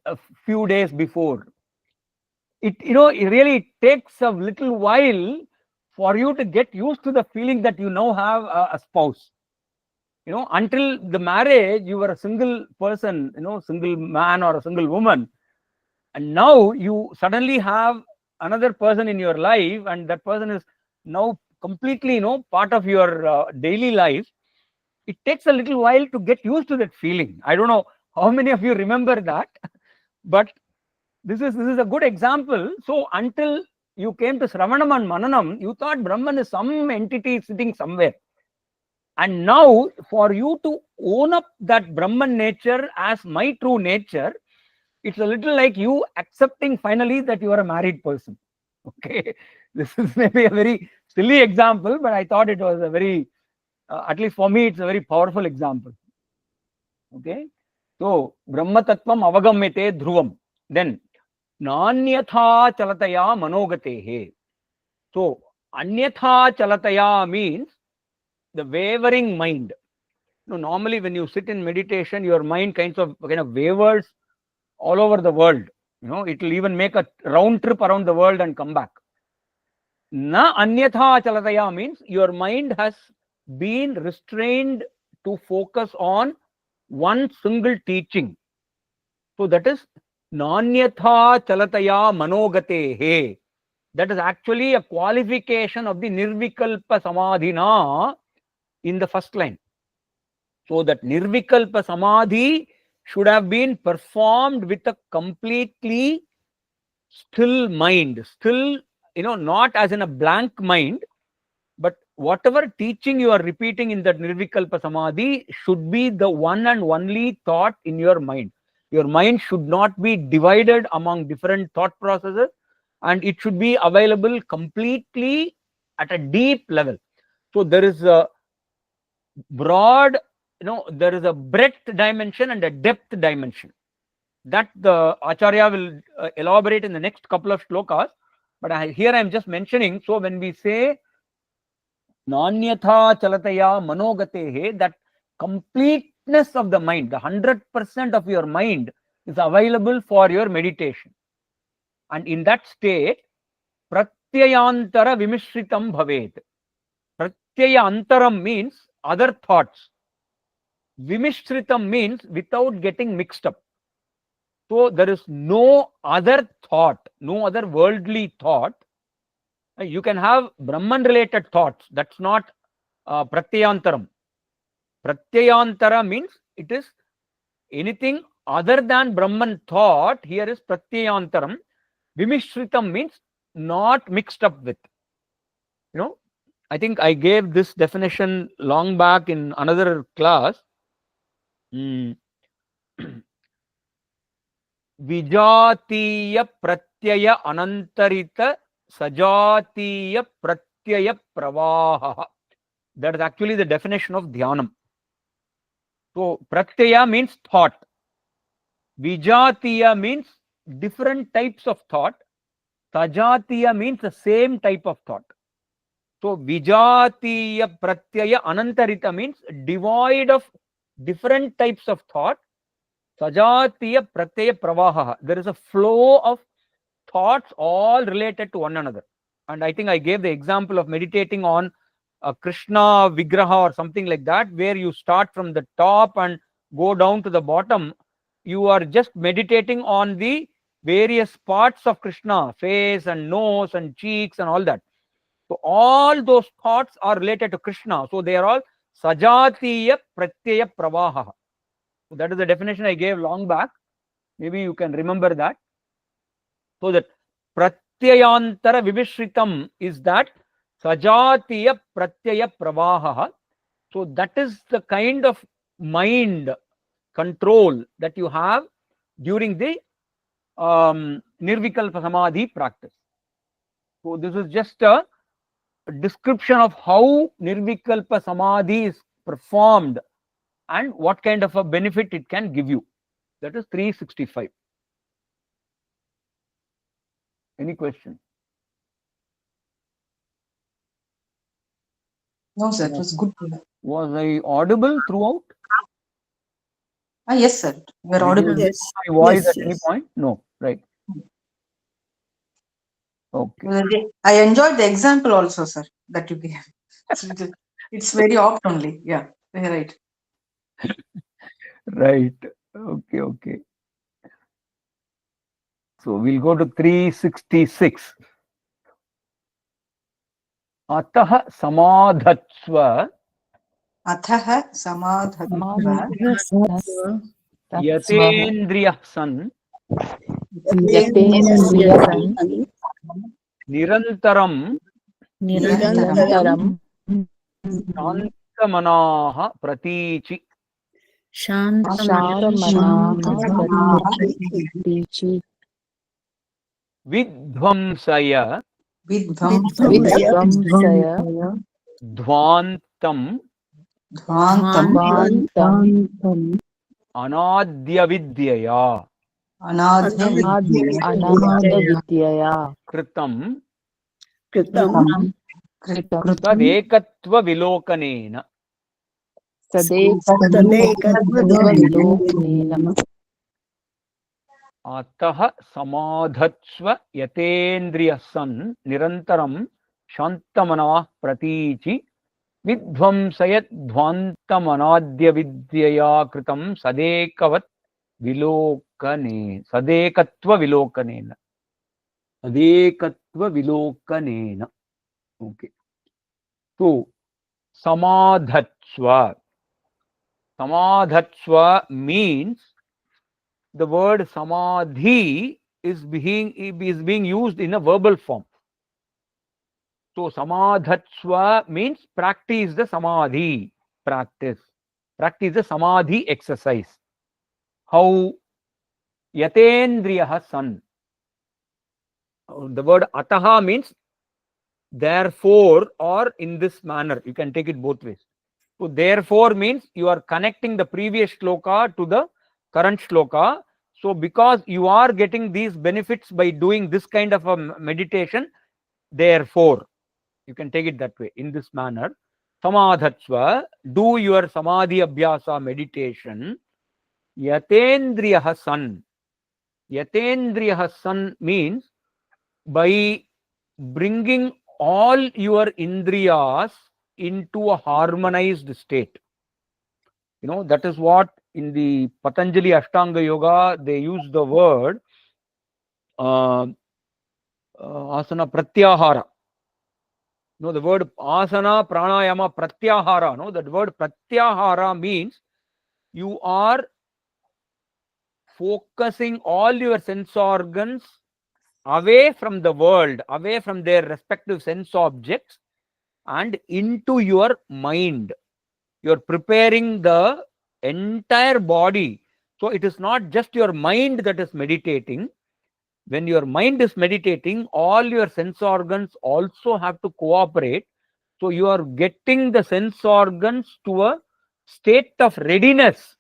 Speaker 2: a few days before. It really takes a little while for you to get used to the feeling that you now have a spouse. Until the marriage, you were a single person, single man or a single woman. And now you suddenly have another person in your life, and that person is now completely, part of your daily life. It takes a little while to get used to that feeling. I don't know how many of you remember that, but this is a good example. So until you came to Sravanam and Mananam, you thought Brahman is some entity sitting somewhere. And now for you to own up that Brahman nature as my true nature, it's a little like you accepting finally that you are a married person. Okay, this is maybe a very silly example, but I thought it was a very, at least for me, it's a very powerful example. Okay, so Brahma Tattvam Avagamyate Dhruvam. Then Nanyatha Chalataya Manogatehe. So Anyatha Chalataya means the wavering mind. Normally when you sit in meditation, your mind kind of wavers all over the world. It will even make a round trip around the world and come back. Na anyatha chalataya means your mind has been restrained to focus on one single teaching. So that is nanyatha chalataya manogatehe. That is actually a qualification of the nirvikalpa samadhina in the first line. So that nirvikalpa samadhi should have been performed with a completely still mind, still, not as in a blank mind, but whatever teaching you are repeating in that nirvikalpa samadhi should be the one and only thought in your mind. Your mind should not be divided among different thought processes, and it should be available completely at a deep level. So there is a broad, there is a breadth dimension and a depth dimension that the Acharya will elaborate in the next couple of shlokas. But here I am just mentioning. So when we say Nanyatha Chalataya Manogatehe, that completeness of the mind, the 100% of your mind is available for your meditation. And in that state, Pratyayantara Vimishritam Bhavet. Pratyayantaram means other thoughts. Vimishritam means without getting mixed up. So there is no other thought, no other worldly thought. You can have Brahman related thoughts. That's not Pratyayantaram. Pratyayantara means it is anything other than Brahman thought. Here is Pratyayantaram. Vimishritam means not mixed up with. I think I gave this definition long back in another class. Vijatiya pratyaya anantarita sajatiya pratyaya pravaha. That is actually the definition of dhyanam. So pratyaya means thought. Vijatiya means different types of thought. Sajatiya means the same type of thought. So Vijatiya pratyaya anantarita means devoid of different types of thought Sajatiya pratyaya pravaha. There is a flow of thoughts all related to one another. And I think I gave the example of meditating on a Krishna Vigraha or something like that, where you start from the top and go down to the bottom. You are just meditating on the various parts of Krishna, face and nose and cheeks and all that. So all those thoughts are related to Krishna. So they are all Sajatiya Pratyaya Pravaha. So that is the definition I gave long back. Maybe you can remember that. So that Pratyayantara Vivishritam is that Sajatiya Pratyaya Pravaha. So that is the kind of mind control that you have during the Nirvikalpa Samadhi practice. So this is just a description of how Nirvikalpa Samadhi is performed and what kind of a benefit it can give you. That is 365. Any question?
Speaker 3: No, sir. It was good.
Speaker 2: Was I audible throughout?
Speaker 3: Yes, sir. You are
Speaker 2: Did you
Speaker 3: audible.
Speaker 2: hear
Speaker 4: Yes.
Speaker 2: my voice
Speaker 4: Yes,
Speaker 2: at any
Speaker 4: yes.
Speaker 2: point? No, right. Okay.
Speaker 3: I enjoyed the example also, sir, that you gave. It's very opt only. Yeah, right.
Speaker 2: Right. Okay, okay. So we'll go to 366. Ataha samadhatsva
Speaker 3: Athaha samadhatva
Speaker 2: yatendriyah san
Speaker 1: Yatendriyasan
Speaker 2: nirantaram
Speaker 1: Nirantaram
Speaker 2: shantamanaha pratichi
Speaker 1: Shantamanaha Pratichi
Speaker 2: vidvamsaya
Speaker 1: Vidvamsaya
Speaker 2: dhvantam
Speaker 3: Dhvantam
Speaker 1: Vantam
Speaker 2: anadya vidyaya
Speaker 1: Anada Vidyaya
Speaker 2: kritam
Speaker 4: Kritam
Speaker 1: Kritam
Speaker 2: tadekatva vilokanena.
Speaker 1: Tadekatva Vilokanena
Speaker 2: Ataha samadhatsva yatendriya san nirantaram shantamana pratichi vidvamsayat dhvantam anadya vidyaya kritam sadekavat vilokane sadekatva vilokanena sadekatva vilokanena. Okay. So samadhatsva means the word samadhi is being used in a verbal form. So samadhatsva means practice the samadhi practice the samadhi exercise. How? Yatendriyaha san. The word ataha means therefore or in this manner. You can take it both ways. So therefore means you are connecting the previous shloka to the current shloka. So because you are getting these benefits by doing this kind of a meditation, therefore you can take it that way, in this manner. Samadhatsva, do your samadhi abhyasa meditation. Yatendriyaha san. Yatendriyaha san means by bringing all your indriyas into a harmonized state. You know, that is what in the Patanjali Ashtanga Yoga they use the word asana pratyahara. No, the word asana pranayama pratyahara. No, that word pratyahara means you are focusing all your sense organs away from the world, away from their respective sense objects, and into your mind. You're preparing the entire body. So it is not just your mind that is meditating. When your mind is meditating, all your sense organs also have to cooperate. So you are getting the sense organs to a state of readiness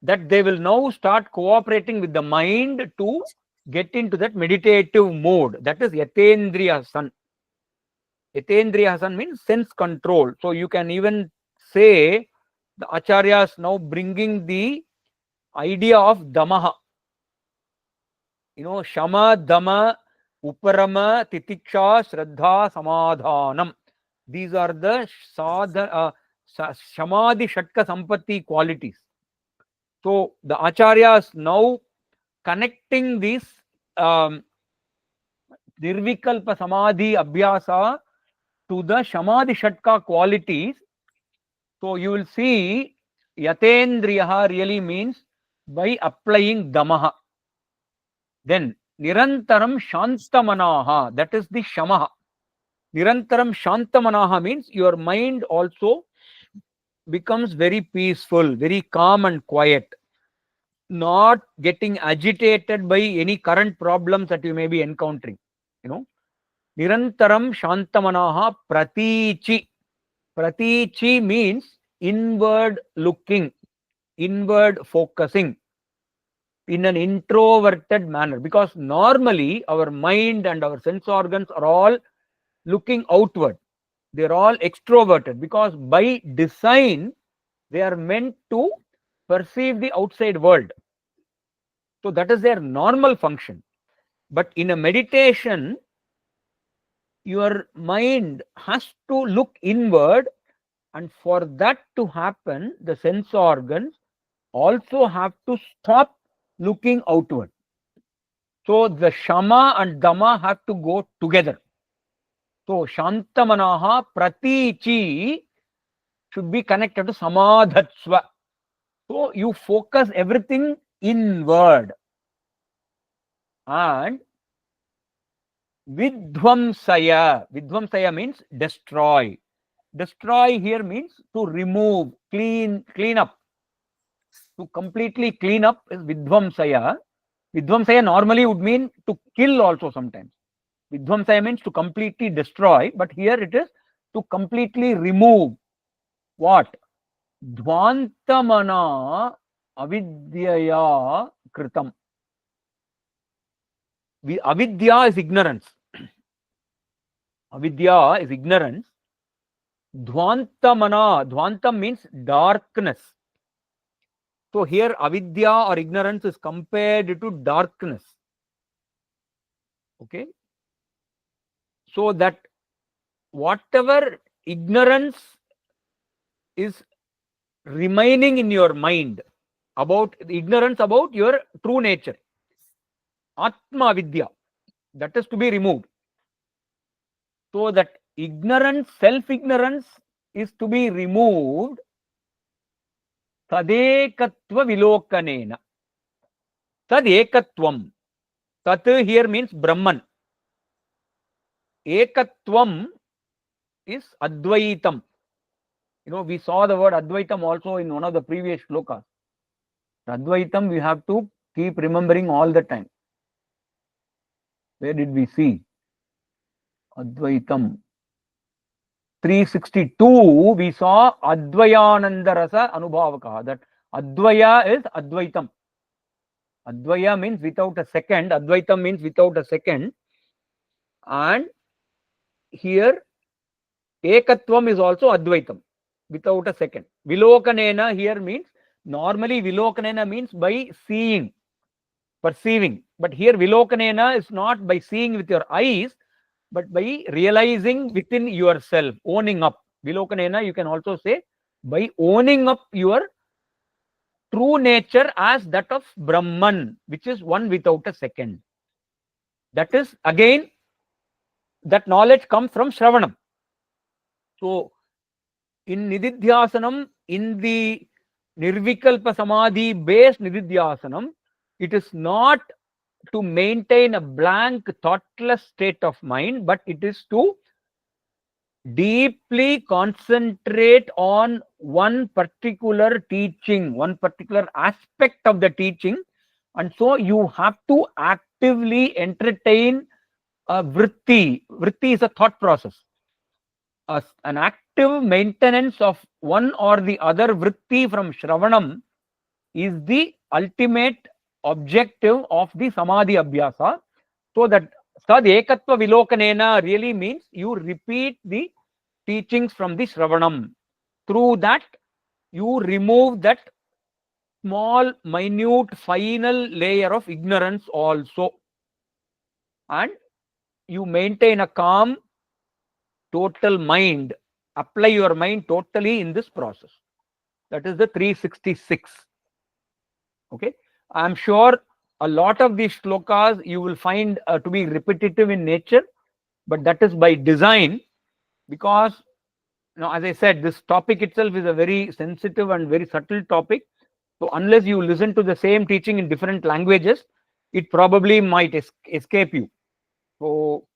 Speaker 2: that they will now start cooperating with the mind to get into that meditative mode. That is Yatendriya San. Yatendriya San means sense control. So you can even say the acharyas now bringing the idea of damaha. Shama, dama, uparama, titiksha, shraddha, samadhanam. These are the samadhi shatka sampatti qualities. So the acharyas now connecting these nirvikalpa samadhi abhyasa to the samadhi shatka qualities. So you will see yatendriyaha really means by applying damaha. Then nirantaram shantamanaha, that is the shamaha. Nirantaram shantamanaha means your mind also becomes very peaceful, very calm and quiet, not getting agitated by any current problems that you may be encountering. Nirantaram shantamanaha pratichi. Pratichi means inward looking, inward focusing in an introverted manner, because normally our mind and our sense organs are all looking outward. They're all extroverted because by design they are meant to perceive the outside world. So that is their normal function. But in a meditation, your mind has to look inward, and for that to happen, the sense organs also have to stop looking outward. So the shama and dama have to go together. So shantamanaha pratichi should be connected to samadhatsva. So you focus everything inward. And vidvamsaya. Vidvamsaya means destroy. Destroy here means to remove, clean up. To completely clean up is vidvamsaya. Vidvamsaya normally would mean to kill also sometimes. Vidvamsaya means to completely destroy, but here it is to completely remove. What? Dvantamana avidyaya kritam. Avidya is ignorance. Avidya is ignorance. Dvantamana, dvantam means darkness. So here avidya or ignorance is compared to darkness. Okay. So that whatever ignorance is remaining in your mind about ignorance about your true nature, Atma Vidya, that is to be removed. So that ignorance, self-ignorance is to be removed. Tadekatva vilokanena. Tadekatvam. Tat here means Brahman. Ekatvam is Advaitam. We saw the word Advaitam also in one of the previous shlokas. Advaitam we have to keep remembering all the time. Where did we see? Advaitam. 362 we saw Advayananda Rasa Anubhavaka. That Advaya is Advaitam. Advaya means without a second. Advaitam means without a second. And here Ekatvam is also Advaitam without a second. Vilokanena here means, normally Vilokanena means by seeing, perceiving. But here Vilokanena is not by seeing with your eyes, but by realizing within yourself, owning up. Vilokanena you can also say by owning up your true nature as that of Brahman, which is one without a second. That is again, that knowledge comes from Shravanam. So in Nididhyasanam, in the Nirvikalpa Samadhi based Nididhyasanam, it is not to maintain a blank, thoughtless state of mind, but it is to deeply concentrate on one particular teaching, one particular aspect of the teaching. And so you have to actively entertain a vritti. Vritti is a thought process. An active maintenance of one or the other vritti from Shravanam is the ultimate objective of the Samadhi Abhyasa. So that Sad Ekatva Vilokanena really means you repeat the teachings from the Shravanam. Through that, you remove that small, minute, final layer of ignorance also. And you maintain a calm, total mind. Apply your mind totally in this process. That is the 366. Okay. I'm sure a lot of these shlokas you will find to be repetitive in nature, but that is by design, because as I said, this topic itself is a very sensitive and very subtle topic. So unless you listen to the same teaching in different languages, it probably might escape you. So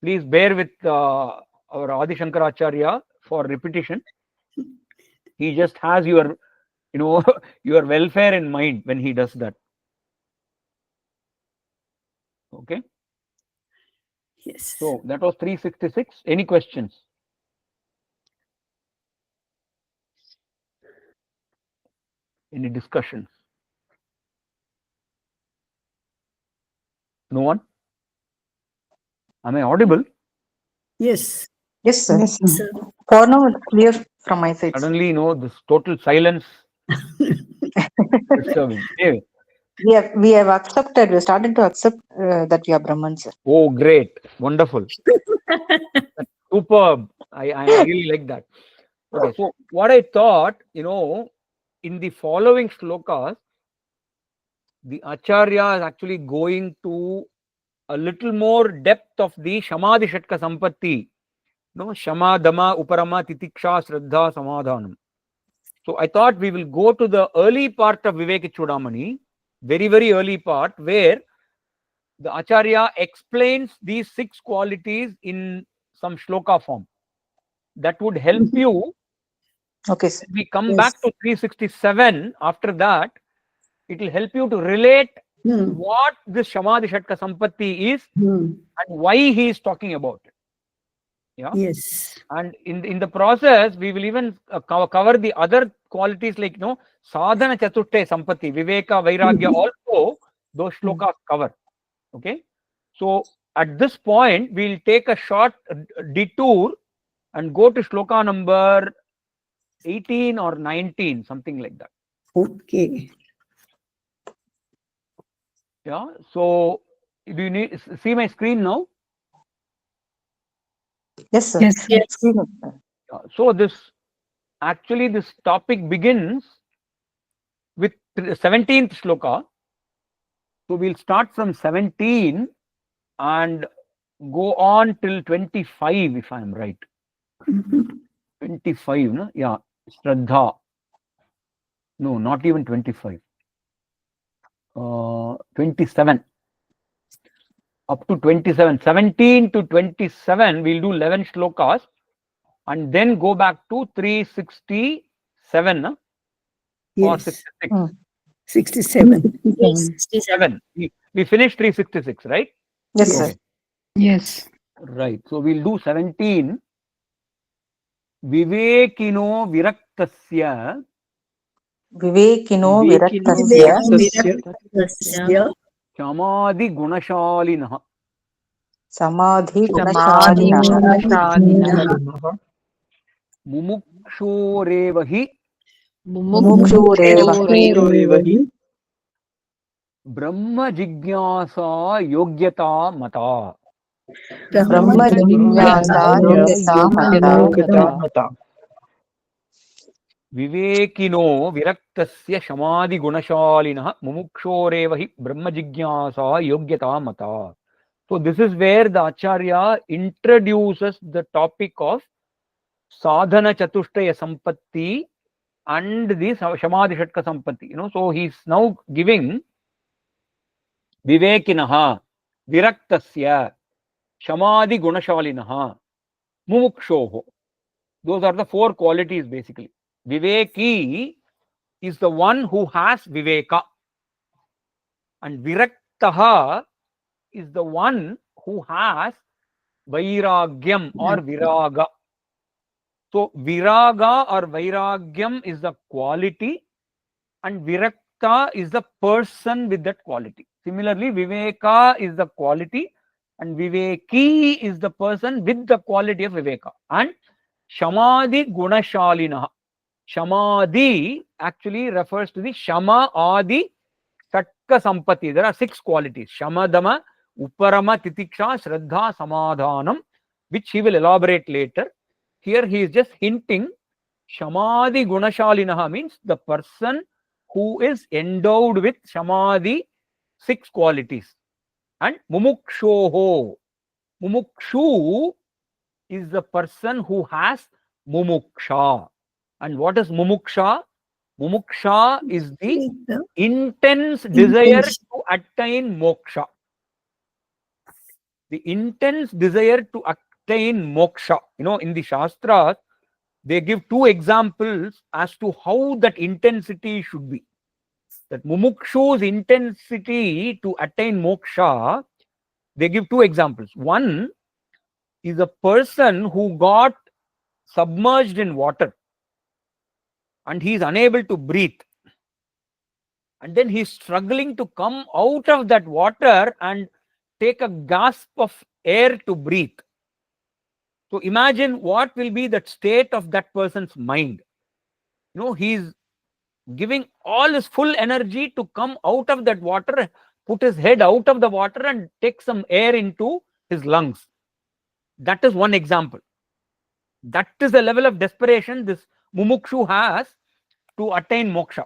Speaker 2: please bear with our Adi Shankaracharya for repetition. He just has your, your welfare in mind when he does that. Okay.
Speaker 4: Yes.
Speaker 2: So that was 366. Any questions? Any discussions? No one? Am I audible?
Speaker 4: Yes.
Speaker 3: Yes, sir.
Speaker 1: Yes,
Speaker 4: Sir.
Speaker 3: For now, it's clear from my side. sir.
Speaker 2: Suddenly, this total silence disturbing. Anyway.
Speaker 3: We have accepted. We are starting to accept that we are Brahman, sir.
Speaker 2: Oh, great. Wonderful. Superb. I really like that. Okay, so what I thought, in the following shlokas, the Acharya is actually going to a little more depth of the Shamadhi Shatka Sampatti. Shama, Dama, Uparama, Titiksha, Shraddha, Samadhanam. So I thought we will go to the early part of Vivek Chudamani, very, very early part, where the Acharya explains these 6 qualities in some shloka form. That would help you.
Speaker 3: Okay, sir.
Speaker 2: We come
Speaker 4: Yes.
Speaker 2: back to 367. After that, it will help you to relate what this Shamadhi Shatka Sampatti is and why he is talking about it. Yeah.
Speaker 4: Yes.
Speaker 2: And in the process, we will even cover the other qualities like Sadhana Chatushte Sampatti, Viveka, Vairagya, also those shlokas cover. Okay. So at this point, we'll take a short detour and go to shloka number 18 or 19, something like that.
Speaker 4: Okay.
Speaker 2: Yeah. So do you need see my screen now?
Speaker 3: Yes, sir.
Speaker 1: Yes.
Speaker 3: Excuse me, sir.
Speaker 2: So this topic begins with the 17th shloka. So we'll start from 17 and go on till 25, if I'm right. 25, no? Yeah. Shraddha. No, not even 25. 27. Up to 27. 17 to 27, we'll do 11 shlokas and then go back to 367 or
Speaker 4: Yes.
Speaker 2: 66.
Speaker 4: 67.
Speaker 2: 7. We finished 366, right?
Speaker 3: Yes,
Speaker 4: Yes.
Speaker 3: sir.
Speaker 1: Yes.
Speaker 2: Right. So we'll do 17. Vivekino viraktasya.
Speaker 3: Vivekino viraktasya.
Speaker 4: Viraktasya.
Speaker 2: Shamadhi gunashalinah.
Speaker 3: Samadhi
Speaker 1: Samadhi
Speaker 3: gunashalinah.
Speaker 1: gunashalinah.
Speaker 2: Mumukshorevahi.
Speaker 3: Mumukshurevahi.
Speaker 2: Brahma jigyasa yogyata mata.
Speaker 3: Brahma jignasa yogyata mata.
Speaker 2: Vivekino viraktasya shamadhi gunashalinah mumukshorevahi brahma jigyasa yogyata mata. So this is where the Acharya introduces the topic of sadhana chatushtaya sampatti and the Shamadhi Shatka Sampatti. So he's now giving Vivekinaha, Viraktasya, Shamadhi Gunashalinaha, Mumukshoho. Those are the 4 qualities basically. Viveki is the one who has Viveka, and Viraktaha is the one who has Vairagyam or Viraga. So Viraga or Vairagyam is the quality and Virakta is the person with that quality. Similarly, Viveka is the quality and Viveki is the person with the quality of Viveka. And Shamadhi Gunashalina. Shamadhi actually refers to the Shama Adi Satka Sampatti. There are 6 qualities: Shamadama, Uparama, Titiksha, Shraddha, Samadhanam, which he will elaborate later. Here he is just hinting. Shamadhi Gunashalinaha means the person who is endowed with Shamadhi 6 qualities. And Mumukshoho. Mumukshu is the person who has Mumuksha. And what is Mumuksha? Mumuksha is the intense desire to attain moksha. The intense desire to attain moksha. You know, in the Shastras, they give 2 examples as to how that intensity should be. That mumukshu's intensity to attain moksha, they give 2 examples. One is a person who got submerged in water and he is unable to breathe. And then he is struggling to come out of that water and take a gasp of air to breathe. So imagine what will be the state of that person's mind. You know, he is giving all his full energy to come out of that water, put his head out of the water and take some air into his lungs. That is one example. That is the level of desperation this mumukshu has to attain moksha.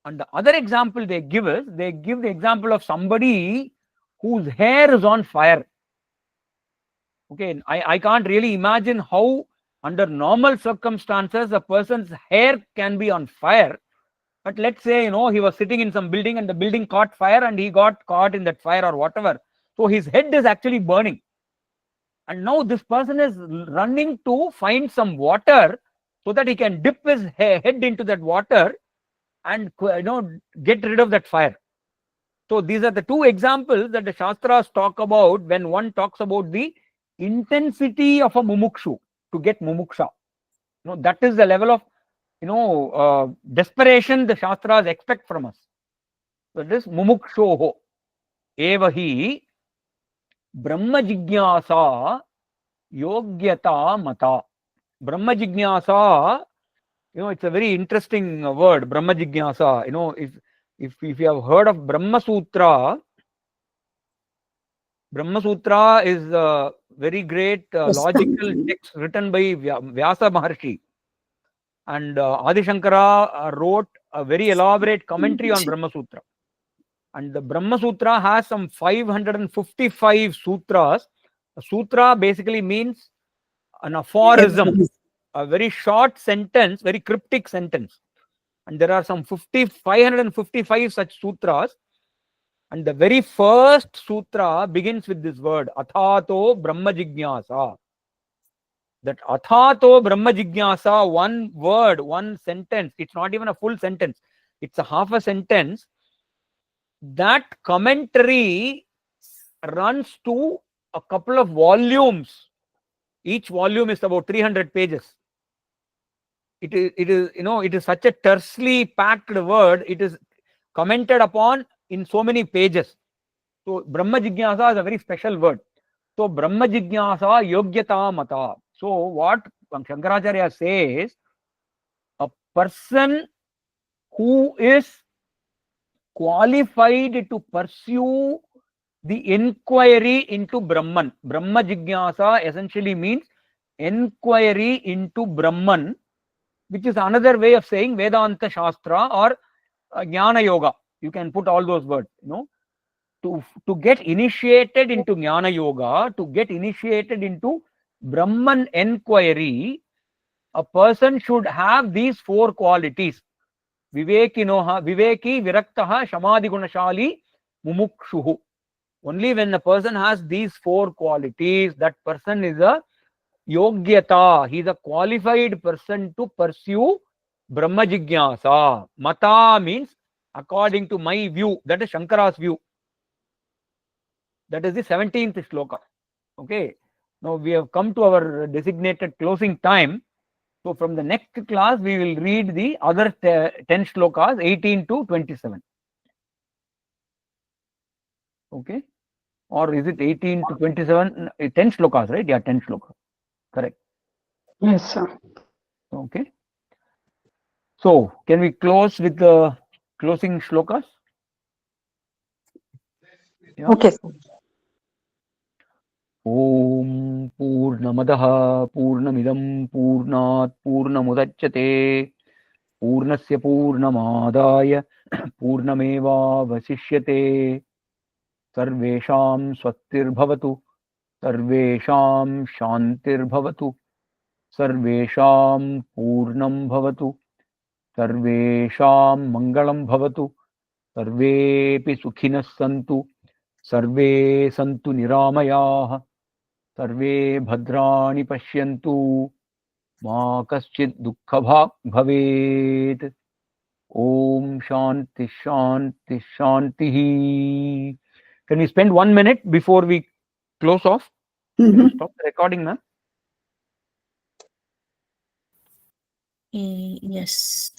Speaker 2: And the other example they give is, they give the example of somebody whose hair is on fire. Okay, I can't really imagine how under normal circumstances a person's hair can be on fire. But let's say, you know, he was sitting in some building and the building caught fire and he got caught in that fire or whatever. So his head is actually burning. And now this person is running to find some water so that he can dip his head into that water and, you know, get rid of that fire. So these are the 2 examples that the Shastras talk about when one talks about the intensity of a mumukshu to get mumuksha. You know, that is the level of, you know, desperation the Shastras expect from us. So this mumukshoho evahi brahma jigyasa yogyata mata. Brahma jigyasa, you know, it's a very interesting word, Brahma jigyasa. You know, if you have heard of Brahma Sutra, Brahma Sutra is a very great logical text written by Vyasa Maharshi. And Adi Shankara wrote a very elaborate commentary on Brahma Sutra. And the Brahma Sutra has some 555 sutras. A sutra basically means an aphorism, a very short sentence, very cryptic sentence. And there are some 555 such sutras. And the very first sutra begins with this word, Athato Brahma Jigyasa. That Athato Brahma Jigyasa, one word, one sentence, it's not even a full sentence, it's a half a sentence. That commentary runs to a couple of volumes. Each volume is about 300 pages. It is, you know, it is such a tersely packed word. It is commented upon in so many pages. So Brahma Jigyasa is a very special word. So Brahma Jigyasa Yogyata Mata. So what Shankaracharya says, a person who is qualified to pursue the inquiry into Brahman. Brahma Jigyasa essentially means inquiry into Brahman, which is another way of saying Vedanta Shastra or Jnana Yoga. You can put all those words, you know. To get initiated into Jnana Yoga, to get initiated into Brahman enquiry, a person should have these 4 qualities. Viveki Viraktaha Shamadhi Gunashali Mumukshuhu. Only when a person has these 4 qualities, that person is a Yogyata. He is a qualified person to pursue Brahma Jigyasa. Mata means according to my view. That is Shankara's view. That is the 17th shloka. Okay. Now we have come to our designated closing time. So from the next class, we will read the other 10 shlokas, 18 to 27. Okay. Or is it 18 to 27? 10 shlokas, right? Yeah, 10 shlokas. Correct.
Speaker 1: Yes, sir.
Speaker 2: Okay. So, can we close with the closing shlokas? Yeah.
Speaker 3: Okay, sir.
Speaker 2: Om Purnamadaha Purnamidam Purnat Purnamudachyate Purnasya Purnamadaya Purnameva Vasishyate Sarvesham Swastir Sarvesham Shantir Bhavatu Sarvesham Purnam Bhavatu Sarvesham Mangalam Bhavatu Sarvepi Sukhinas Santu Sarve Santu Niramayah Sarve Bhadrani Pashyantu Ma Kaschid Dukkha Bhavet. Om Shanti Shanti Shanti. Can we spend 1 minute before we close off? Can you stop the recording, ma'am?
Speaker 5: Yes.